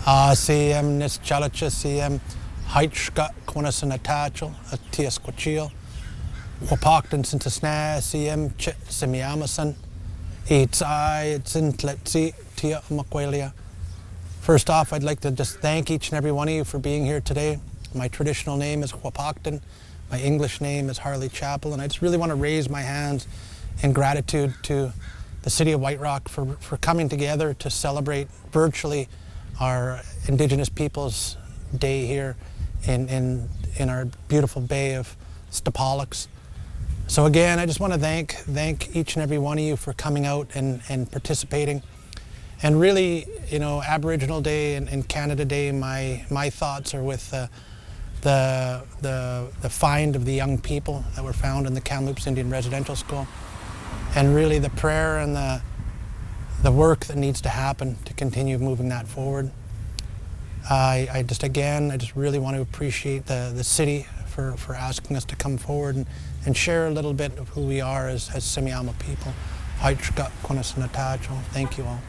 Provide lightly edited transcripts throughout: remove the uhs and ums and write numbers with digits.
CM nis chalacha CM Heichka Quinasan Atachel, a Tiasquachil, Wapakton Sintasna, CM Semiahmoo, it's in Tletsi, Tia Makwelia. First off, I'd like to just thank each and every one of you for being here today. My traditional name is Wapakton, my English name is Harley Chapel, and I just really want to raise my hands in gratitude to the City of White Rock for coming together to celebrate virtually our Indigenous Peoples Day here in our beautiful bay of Stapalix. So again, I just want to thank each and every one of you for coming out and participating. And really, you know, Aboriginal Day and Canada Day, my thoughts are with the find of the young people that were found in the Kamloops Indian Residential School, and really the prayer and the work that needs to happen to continue moving that forward. I just really want to appreciate the city for asking us to come forward and share a little bit of who we are as Semiahmoo people. Thank you all.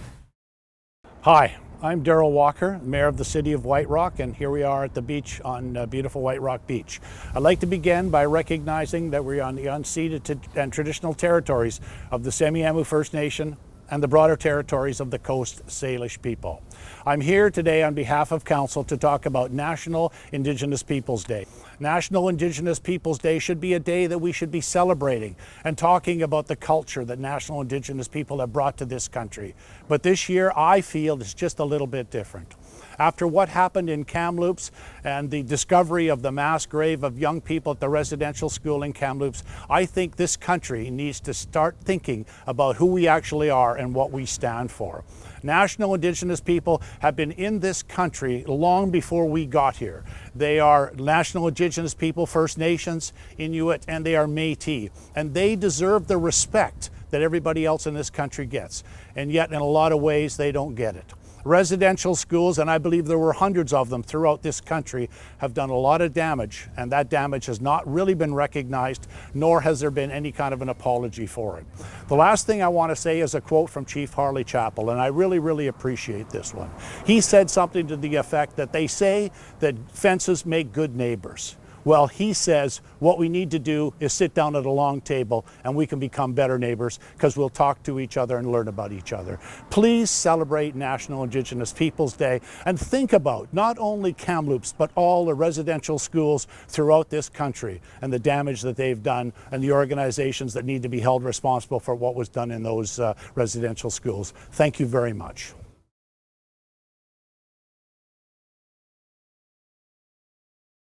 Hi, I'm Darrell Walker, Mayor of the City of White Rock, and here we are at the beach on beautiful White Rock Beach. I'd like to begin by recognizing that we're on the unceded and traditional territories of the Semiahmoo First Nation and the broader territories of the Coast Salish people. I'm here today on behalf of Council to talk about National Indigenous Peoples Day. National Indigenous Peoples Day should be a day that we should be celebrating and talking about the culture that National Indigenous people have brought to this country. But this year, I feel it's just a little bit different. After what happened in Kamloops and the discovery of the mass grave of young people at the residential school in Kamloops, I think this country needs to start thinking about who we actually are and what we stand for. National Indigenous people have been in this country long before we got here. They are National Indigenous people, First Nations, Inuit, and they are Métis. And they deserve the respect that everybody else in this country gets. And yet, in a lot of ways, they don't get it. Residential schools, and I believe there were hundreds of them throughout this country, have done a lot of damage, and that damage has not really been recognized, nor has there been any kind of an apology for it. The last thing I want to say is a quote from Chief Harley Chapel, and I really appreciate this one. He said something to the effect that they say that fences make good neighbors. Well, he says what we need to do is sit down at a long table and we can become better neighbors because we'll talk to each other and learn about each other. Please celebrate National Indigenous Peoples Day and think about not only Kamloops but all the residential schools throughout this country and the damage that they've done and the organizations that need to be held responsible for what was done in those residential schools. Thank you very much.